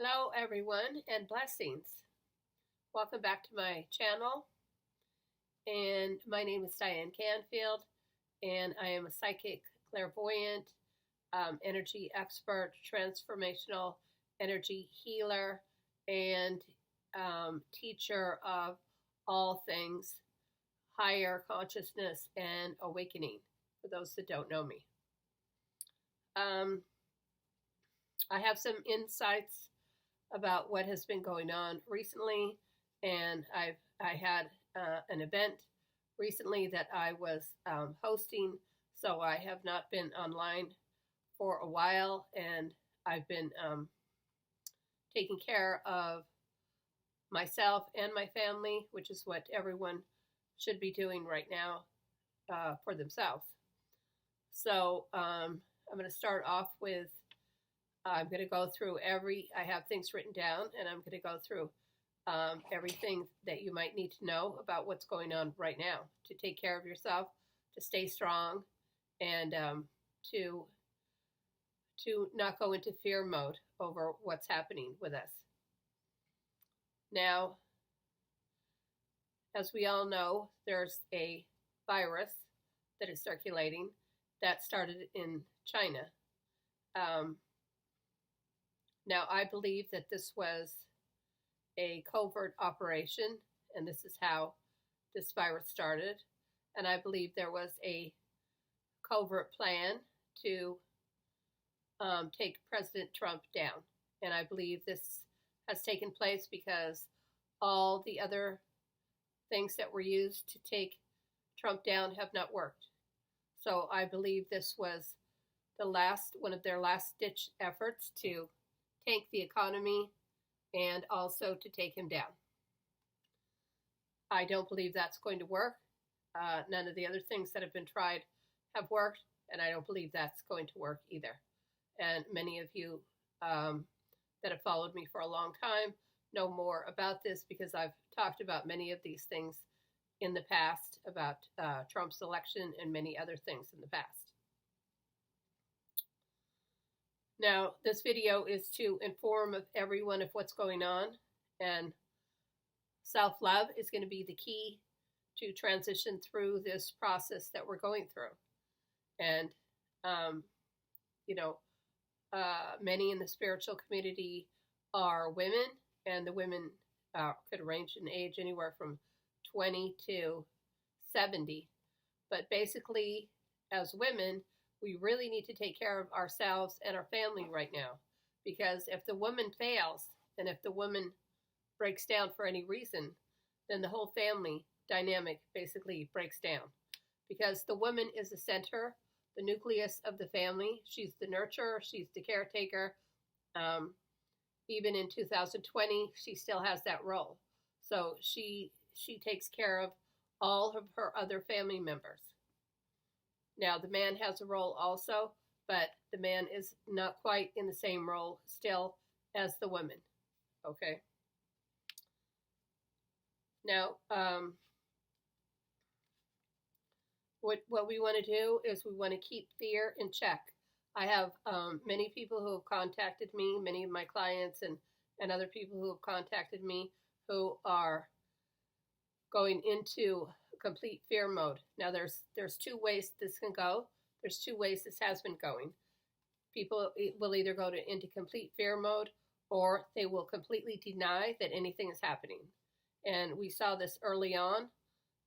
Hello everyone and blessings. Welcome back to my channel, and my name is Diane Canfield, and I am a psychic clairvoyant, energy expert, transformational energy healer, and teacher of all things higher consciousness and awakening, for those that don't know me. I have some insights about what has been going on recently, and I had an event recently that I was hosting, so I have not been online for a while, and I've been taking care of myself and my family, which is what everyone should be doing right now for themselves. So I'm going to start off with I'm going to go through I have things written down, and I'm going to go through everything that you might need to know about what's going on right now to take care of yourself, to stay strong, and to not go into fear mode over what's happening with us. Now, as we all know, there's a virus that is circulating that started in China. Now, I believe that this was a covert operation, and this is how this virus started. And I believe there was a covert plan to take President Trump down. And I believe this has taken place because all the other things that were used to take Trump down have not worked. So I believe this was one of their last-ditch efforts to tank the economy and also to take him down. I don't believe that's going to work. None of the other things that have been tried have worked, and I don't believe that's going to work either. And many of you that have followed me for a long time know more about this because I've talked about many of these things in the past, about Trump's election and many other things in the past. Now, this video is to inform everyone of what's going on, and self-love is going to be the key to transition through this process that we're going through. And, many in the spiritual community are women, and the women could range in age anywhere from 20 to 70. But basically, as women, we really need to take care of ourselves and our family right now, because if the woman fails and if the woman breaks down for any reason, then the whole family dynamic basically breaks down, because the woman is the center, the nucleus of the family. She's the nurturer, she's the caretaker. Even in 2020, she still has that role. So she takes care of all of her other family members. Now, the man has a role also, but the man is not quite in the same role still as the woman, okay? Now, what we want to do is we want to keep fear in check. I have many people who have contacted me, many of my clients and other people who have contacted me who are going into complete fear mode. Now, there's two ways this can go. There's two ways this has been going. People will either go into complete fear mode, or they will completely deny that anything is happening. And we saw this early on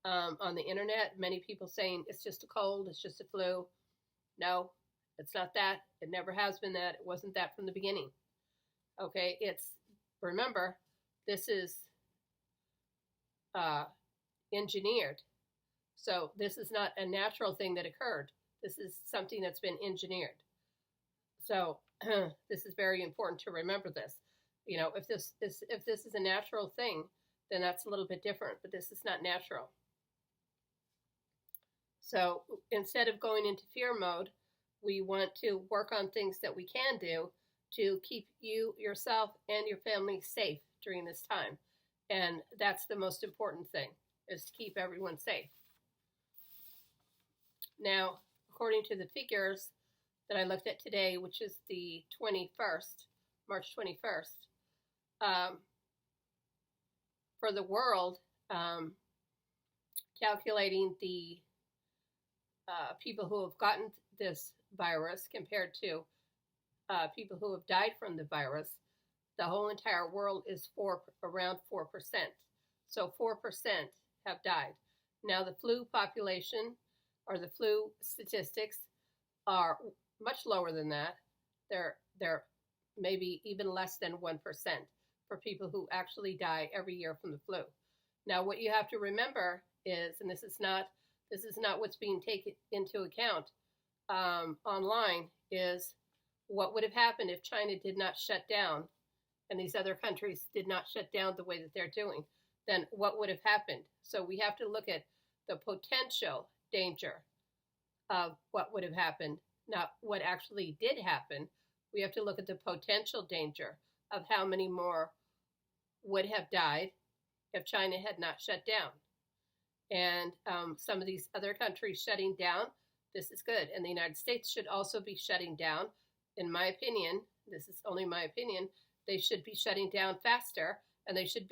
the internet. Many people saying it's just a cold, it's just a flu. No, it's not that. It never has been that. It wasn't that from the beginning. Okay, remember, this is engineered. So this is not a natural thing that occurred. This is something that's been engineered. So this is very important to remember this. You know, if this is a natural thing, then that's a little bit different, but this is not natural. So instead of going into fear mode, we want to work on things that we can do to keep you, yourself, and your family safe during this time. And that's the most important thing, is to keep everyone safe. Now, according to the figures that I looked at today, which is the 21st, March 21st, for the world, calculating the people who have gotten this virus compared to people who have died from the virus, the whole entire world is around 4%. So 4% have died. Now the flu population or the flu statistics are much lower than that. They're maybe even less than 1% for people who actually die every year from the flu. Now what you have to remember is, and this is not what's being taken into account online, is what would have happened if China did not shut down and these other countries did not shut down the way that they're doing. Then what would have happened? So we have to look at the potential danger of what would have happened, not what actually did happen. We have to look at the potential danger of how many more would have died if China had not shut down. And some of these other countries shutting down, this is good. And the United States should also be shutting down. In my opinion, this is only my opinion, they should be shutting down faster, and they should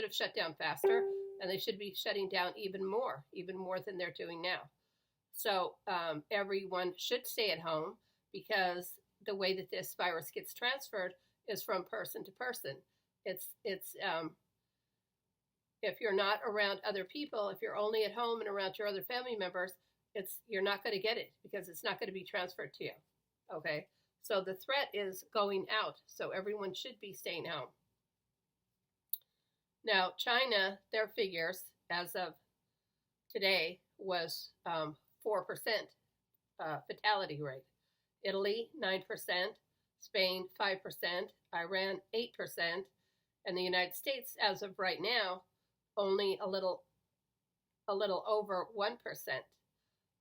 have shut down faster, and they should be shutting down even more than they're doing now. So everyone should stay at home, because the way that this virus gets transferred is from person to person. It's if you're not around other people, if you're only at home and around your other family members, you're not going to get it, because it's not going to be transferred to you. Okay, so the threat is going out, so everyone should be staying home. Now, China, their figures as of today was 4% fatality rate. Italy, 9%, Spain, 5%, Iran, 8%, and the United States, as of right now, only a little over 1%.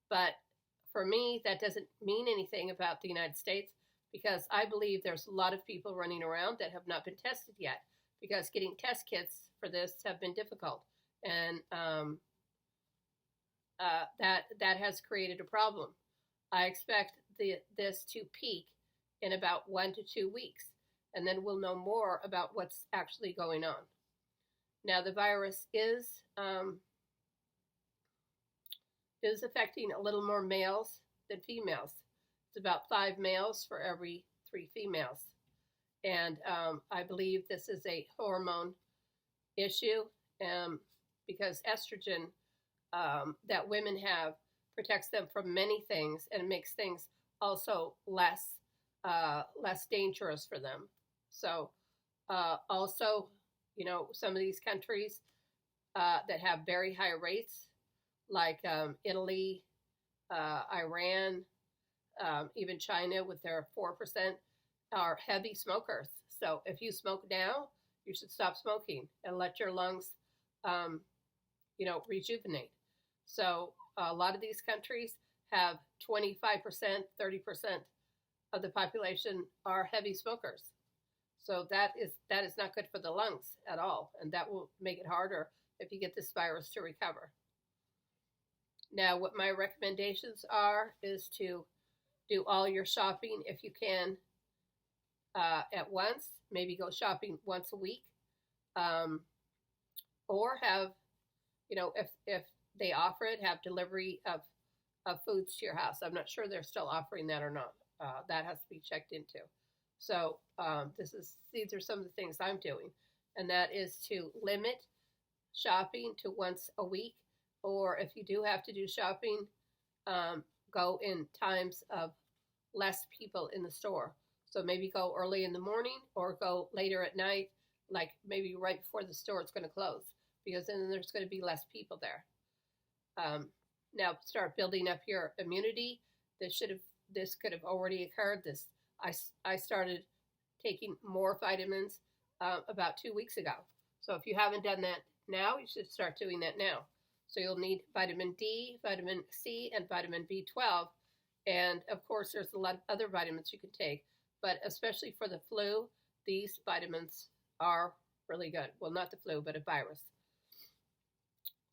But for me, that doesn't mean anything about the United States, because I believe there's a lot of people running around that have not been tested yet, because getting test kits for this have been difficult, and that has created a problem. I expect this to peak in about 1 to 2 weeks, and then we'll know more about what's actually going on. Now, the virus is affecting a little more males than females. It's about 5 males for every 3 females. And I believe this is a hormone issue, because estrogen that women have protects them from many things, and makes things also less dangerous for them. So also, some of these countries that have very high rates, like Italy, Iran, even China with their 4%, are heavy smokers. So if you smoke now, you should stop smoking and let your lungs, rejuvenate. So a lot of these countries have 25%, 30% of the population are heavy smokers. So that is not good for the lungs at all, and that will make it harder if you get this virus to recover. Now, what my recommendations are is to do all your shopping, if you can, at once. Maybe go shopping once a week, or have, if they offer it, have delivery of foods to your house. I'm not sure they're still offering that or not. That has to be checked into. So these are some of the things I'm doing, and that is to limit shopping to once a week, or if you do have to do shopping, go in times of less people in the store. So maybe go early in the morning, or go later at night, like maybe right before the store is going to close, because then there's going to be less people there. Now start building up your immunity. This could have already occurred. I started taking more vitamins about 2 weeks ago. So if you haven't done that now, you should start doing that now. So you'll need vitamin D, vitamin C, and vitamin B12. And of course, there's a lot of other vitamins you can take, but especially for the flu, these vitamins are really good. Well, not the flu, but a virus.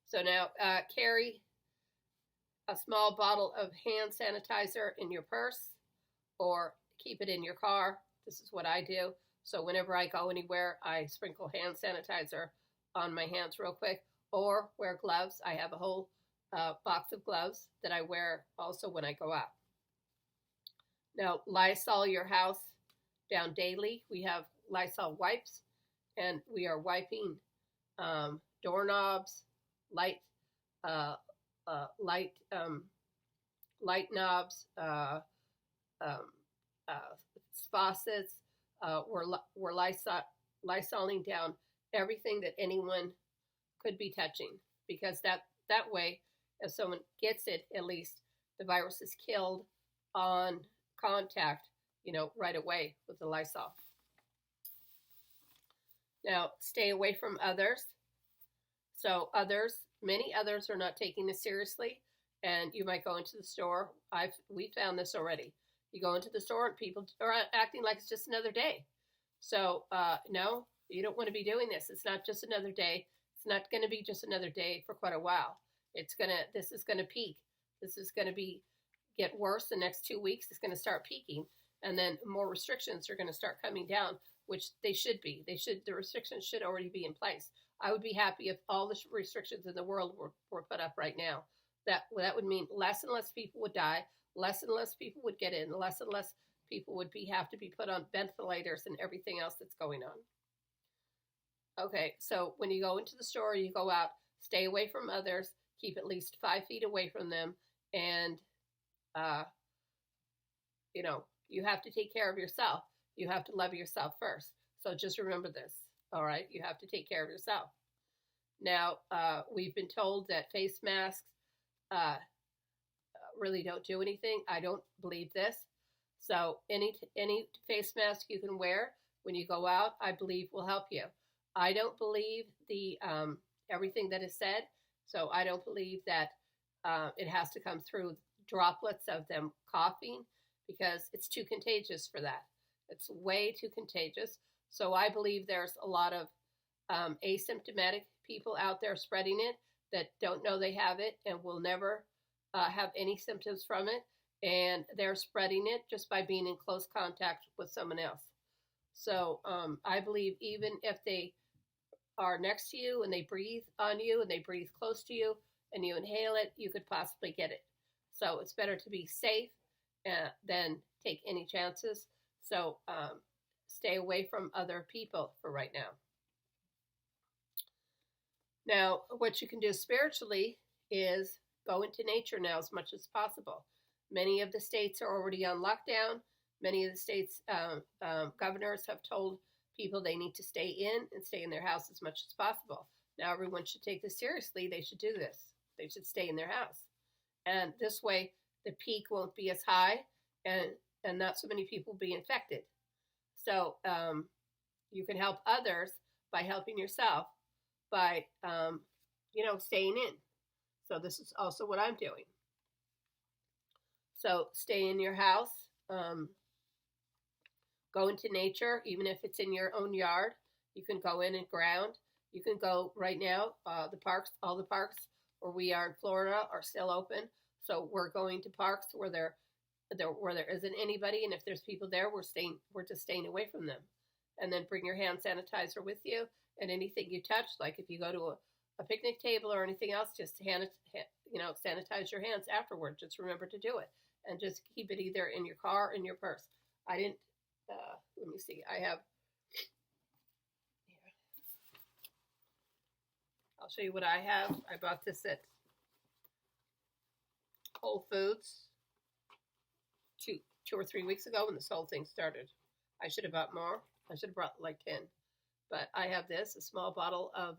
So now carry a small bottle of hand sanitizer in your purse, or keep it in your car. This is what I do. So whenever I go anywhere, I sprinkle hand sanitizer on my hands real quick, or wear gloves. I have a whole box of gloves that I wear also when I go out. Now, Lysol your house down daily. We have Lysol wipes, and we are wiping doorknobs, light knobs, faucets. We're Lysoling down everything that anyone could be touching, because that way, if someone gets it, at least the virus is killed on contact, right away with the Lysol. Now, stay away from others. So many others are not taking this seriously, and you might go into the store. We found this already. You go into the store and people are acting like it's just another day. So no, you don't want to be doing this. It's not just another day. It's not going to be just another day for quite a while. This is going to peak. This is going to get worse the next 2 weeks. It's going to start peaking, and then more restrictions are going to start coming down, which they should be. The restrictions should already be in place. I would be happy if all the restrictions in the world were put up right now. That would mean less and less people would die, less and less people would get in, less and less people would have to be put on ventilators and everything else that's going on. Okay, so when you go into the store, you go out, stay away from others, keep at least 5 feet away from them, and you have to take care of yourself. You have to love yourself first. So just remember this, all right? You have to take care of yourself. Now, we've been told that face masks really don't do anything. I don't believe this. So any face mask you can wear when you go out, I believe will help you. I don't believe the everything that is said. So I don't believe that it has to come through droplets of them coughing, because it's too contagious for that. It's way too contagious. So I believe there's a lot of asymptomatic people out there spreading it that don't know they have it and will never have any symptoms from it. And they're spreading it just by being in close contact with someone else. So I believe even if they are next to you and they breathe on you and they breathe close to you and you inhale it, you could possibly get it. So it's better to be safe than take any chances. So stay away from other people for right now. Now, what you can do spiritually is go into nature now as much as possible. Many of the states are already on lockdown. Many of the states' governors have told people they need to stay in their house as much as possible. Now everyone should take this seriously. They should do this. They should stay in their house. And this way, the peak won't be as high and not so many people will be infected. So you can help others by helping yourself by, staying in. So this is also what I'm doing. So stay in your house, go into nature, even if it's in your own yard. You can go in and ground. You can go right now, all the parks where we are in Florida are still open. So we're going to parks where there isn't anybody, and if there's people there, we're just staying away from them. And then bring your hand sanitizer with you, and anything you touch, like if you go to a picnic table or anything else, just sanitize your hands afterward. Just remember to do it, and just keep it either in your car or in your purse. I didn't. Let me see. I have. Here. I'll show you what I have. I bought this at Whole Foods two or 3 weeks ago when this whole thing started. I should have bought more. I should have brought like 10. But I have this, a small bottle of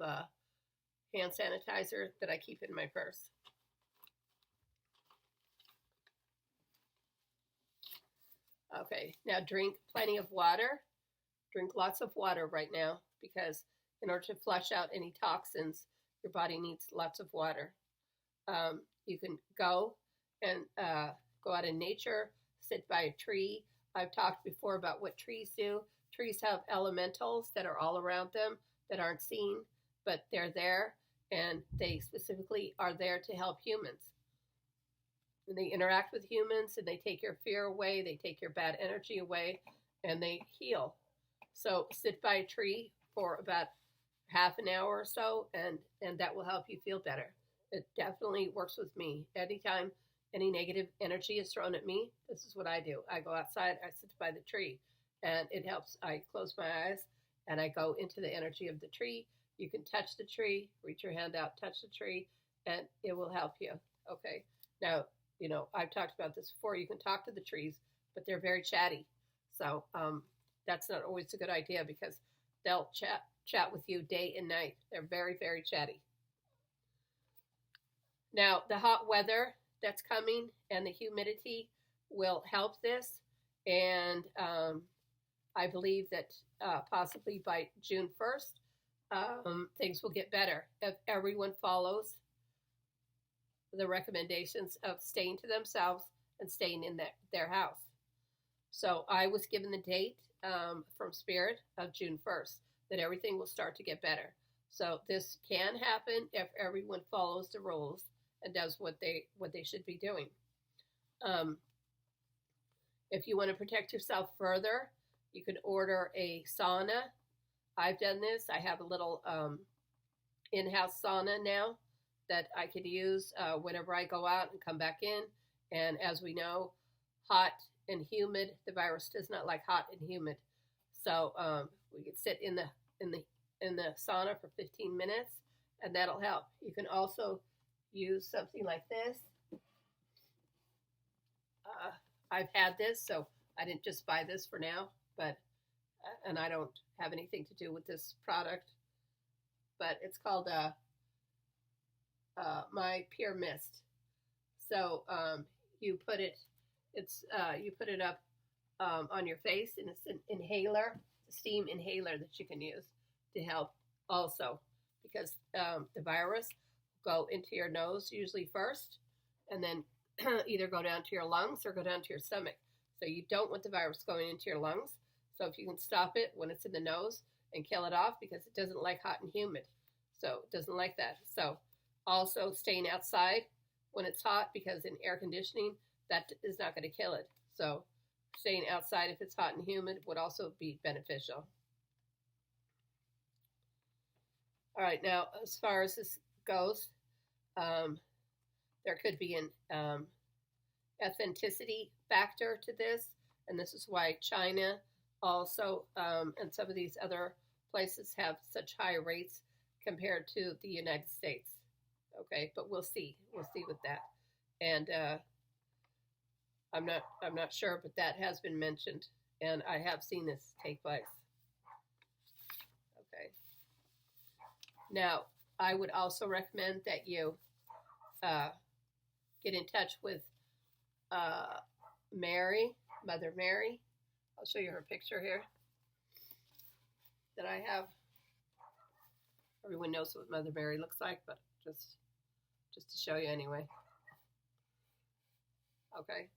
hand sanitizer that I keep in my purse. Okay, now drink plenty of water. Drink lots of water right now, because in order to flush out any toxins, your body needs lots of water. You can go and go out in nature, sit by a tree. I've talked before about what trees do. Trees have elementals that are all around them that aren't seen, but they're there, and they specifically are there to help humans. And they interact with humans, and they take your fear away, they take your bad energy away, and they heal. So sit by a tree for about half an hour or so, and that will help you feel better. It definitely works with me. Anytime any negative energy is thrown at me, this is what I do. I go outside, I sit by the tree, and it helps. I close my eyes and I go into the energy of the tree. You can touch the tree, reach your hand out, touch the tree, and it will help you. Okay. Now, I've talked about this before. You can talk to the trees, but they're very chatty. So that's not always a good idea because they'll chat with you day and night. They're very, very chatty. Now, the hot weather that's coming and the humidity will help this. And I believe that possibly by June 1st, things will get better if everyone follows the recommendations of staying to themselves and staying in their house. So I was given the date from Spirit of June 1st that everything will start to get better. So this can happen if everyone follows the rules and does what they should be doing. If you want to protect yourself further, you can order a sauna. I've done this. I have a little in-house sauna now that I could use whenever I go out and come back in. And as we know, hot and humid, the virus does not like hot and humid. So we could sit in the sauna for 15 minutes, and that'll help. You can also use something like this. I've had this, so I didn't just buy this for now, and I don't have anything to do with this product, but it's called My Pure Mist. So you put it up on your face, and it's an inhaler, a steam inhaler that you can use to help also, because the virus will go into your nose usually first, and then either go down to your lungs or go down to your stomach. So you don't want the virus going into your lungs. So if you can stop it when it's in the nose and kill it off, because it doesn't like hot and humid. So it doesn't like that. So also staying outside when it's hot, because in air conditioning, that is not going to kill it. So staying outside if it's hot and humid would also be beneficial. All right, now as far as this goes, there could be an authenticity factor to this, and this is why China also and some of these other places have such high rates compared to the United States. Okay, but we'll see with that, and I'm not sure, but that has been mentioned, and I have seen this take place. Okay, now I would also recommend that you get in touch with Mary, Mother Mary. I'll show you her picture here that I have. Everyone knows what Mother Mary looks like, but just to show you anyway. Okay,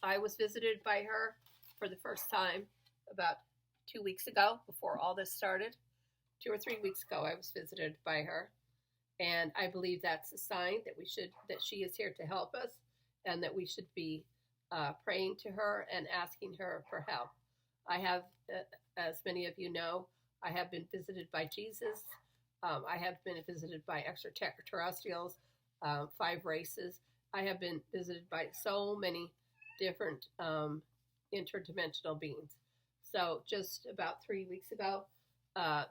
I was visited by her for the first time about 2 weeks ago, before all this started. 2 or 3 weeks ago, I was visited by her. And I believe that's a sign that she is here to help us, and that we should be praying to her and asking her for help. I have, as many of you know, I have been visited by Jesus. I have been visited by extraterrestrials, 5 races. I have been visited by so many different interdimensional beings. So just about 3 weeks ago,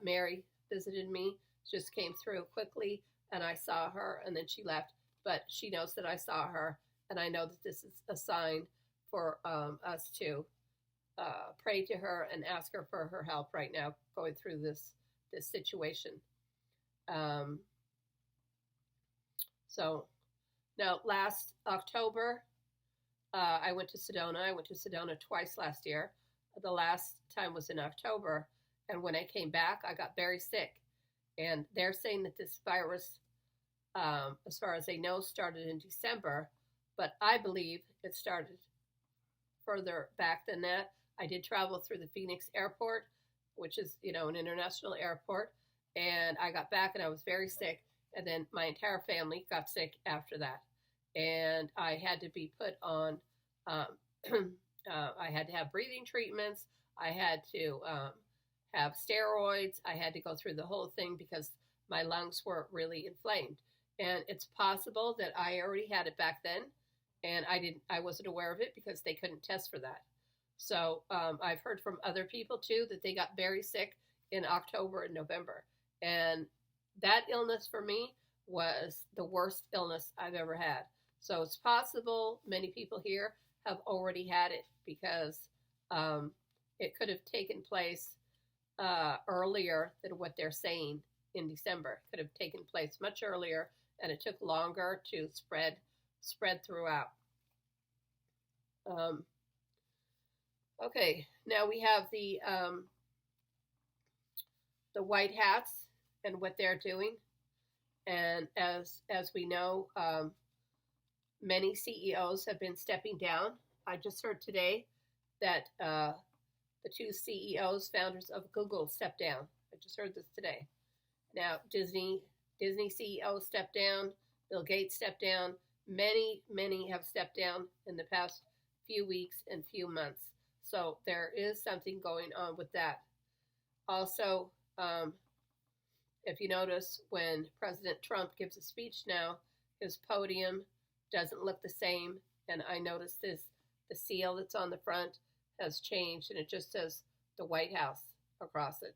Mary visited me, just came through quickly, and I saw her, and then she left. But she knows that I saw her, and I know that this is a sign for us to pray to her and ask her for her help right now, going through this situation. So now, last October, I went to Sedona. I went to Sedona twice last year. The last time was in October, and when I came back, I got very sick. And they're saying that this virus, as far as they know, started in December, but I believe it started further back than that. I did travel through the Phoenix airport, which is, an international airport, and I got back and I was very sick, and then my entire family got sick after that. And I had to be put on, I had to have breathing treatments. I had to have steroids. I had to go through the whole thing because my lungs were really inflamed. And it's possible that I already had it back then, and I wasn't aware of it because they couldn't test for that. So I've heard from other people too that they got very sick in October and November. And that illness for me was the worst illness I've ever had. So it's possible many people here have already had it because it could have taken place earlier than what they're saying in December. It could have taken place much earlier, and it took longer to spread throughout. Okay, now we have the White Hats and what they're doing, and as we know, many CEOs have been stepping down. I just heard today that the two CEOs, founders of Google, stepped down. I just heard this today. Now Disney CEO stepped down. Bill Gates stepped down. Many have stepped down in the past few weeks and few months. So there is something going on with that. Also, if you notice, when President Trump gives a speech now, his podium doesn't look the same. And I noticed the seal that's on the front has changed, and it just says the White House across it.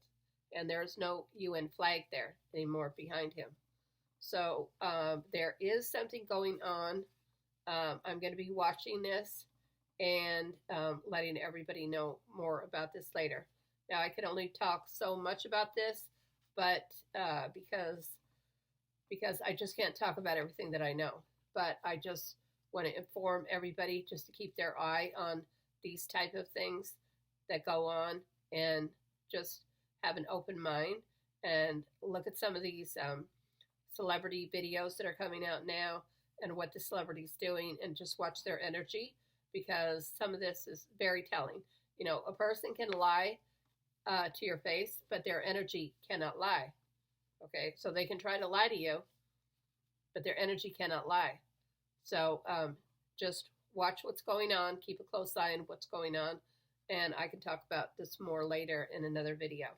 And there's no UN flag there anymore behind him. So there is something going on. I'm going to be watching this and letting everybody know more about this later. Now, I can only talk so much about this, but because I just can't talk about everything that I know. But I just want to inform everybody just to keep their eye on these type of things that go on, and just have an open mind and look at some of these celebrity videos that are coming out now and what the celebrity's doing, and just watch their energy, because some of this is very telling. You know, a person can lie to your face, but their energy cannot lie. Okay, so they can try to lie to you, but their energy cannot lie. So just watch what's going on, keep a close eye on what's going on, and I can talk about this more later in another video.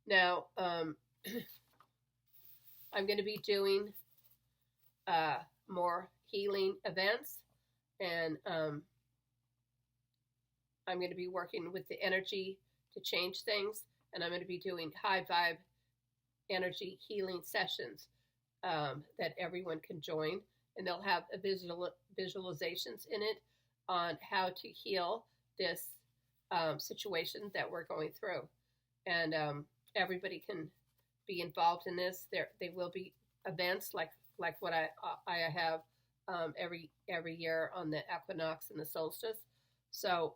Now, I'm going to be doing more healing events, and I'm going to be working with the energy to change things, and I'm going to be doing high vibe energy healing sessions that everyone can join, and they'll have a visualizations in it on how to heal this situation that we're going through, and everybody can be involved in this. They will be events like what I have every year on the equinox and the solstice. So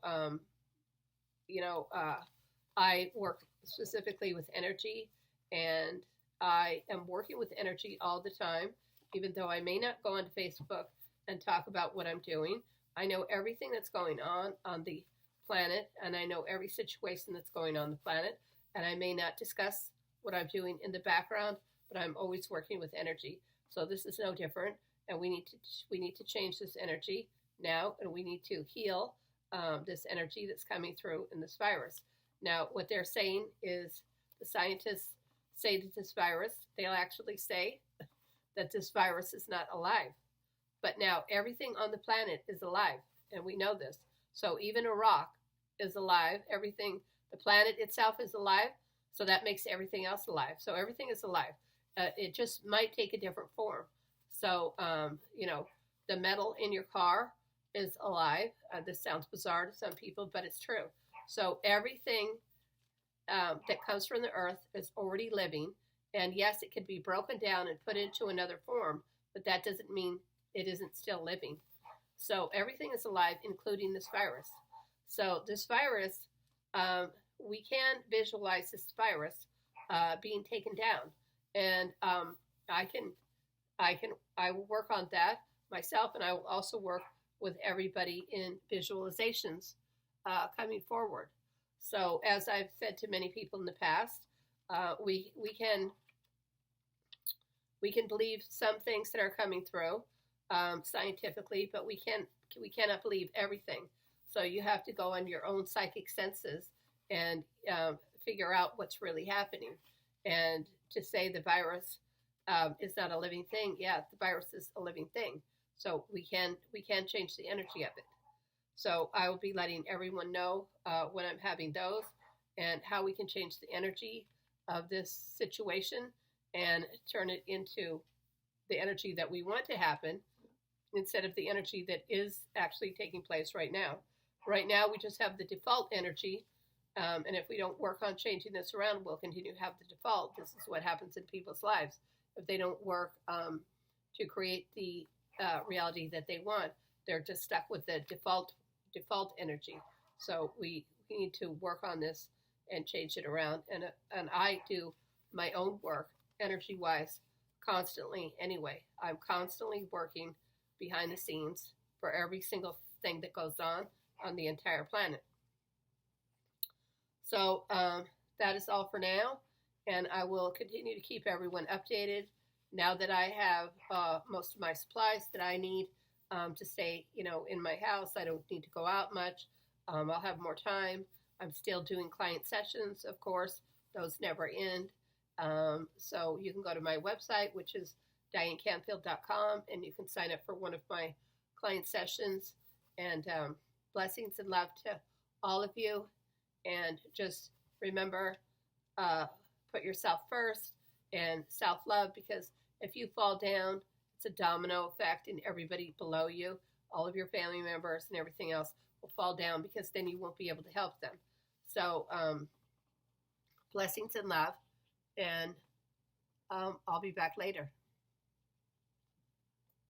I work specifically with energy, and I am working with energy all the time, even though I may not go on Facebook and talk about what I'm doing. I know everything that's going on the planet, and I know every situation that's going on the planet, and I may not discuss what I'm doing in the background, but I'm always working with energy. So this is no different, and we need to change this energy now, and we need to heal this energy that's coming through in this virus. Now, what they're saying is, the scientists say that this virus, they'll actually say that this virus is not alive. But now everything on the planet is alive, and we know this. So even a rock is alive. Everything, the planet itself is alive, so that makes everything else alive. So everything is alive. It just might take a different form. So, the metal in your car is alive. This sounds bizarre to some people, but it's true. So everything that comes from the earth is already living. And yes, it could be broken down and put into another form, but that doesn't mean it isn't still living. So everything is alive, including this virus. So this virus, we can visualize this virus being taken down. And I will work on that myself, and I will also work with everybody in visualizations coming forward. So as I've said to many people in the past, we can believe some things that are coming through scientifically, but we cannot believe everything. So you have to go on your own psychic senses and figure out what's really happening. And to say the virus is not a living thing, yeah, the virus is a living thing. So we can change the energy of it. So I will be letting everyone know when I'm having those and how we can change the energy of this situation and turn it into the energy that we want to happen instead of the energy that is actually taking place right now. Right now, we just have the default energy. And if we don't work on changing this around, we'll continue to have the default. This is what happens in people's lives. If they don't work to create the reality that they want, they're just stuck with the default energy. So we need to work on this and change it around. And I do my own work energy wise constantly anyway. I'm constantly working behind the scenes for every single thing that goes on the entire planet. So that is all for now, and I will continue to keep everyone updated now that I have most of my supplies that I need to stay, in my house. I don't need to go out much. I'll have more time. I'm still doing client sessions, of course. Those never end. So you can go to my website, which is dianecanfield.com, and you can sign up for one of my client sessions. And blessings and love to all of you. And just remember, put yourself first and self-love, because if you fall down, it's a domino effect, and everybody below you, all of your family members and everything else will fall down, because then you won't be able to help them. So blessings and love, and I'll be back later.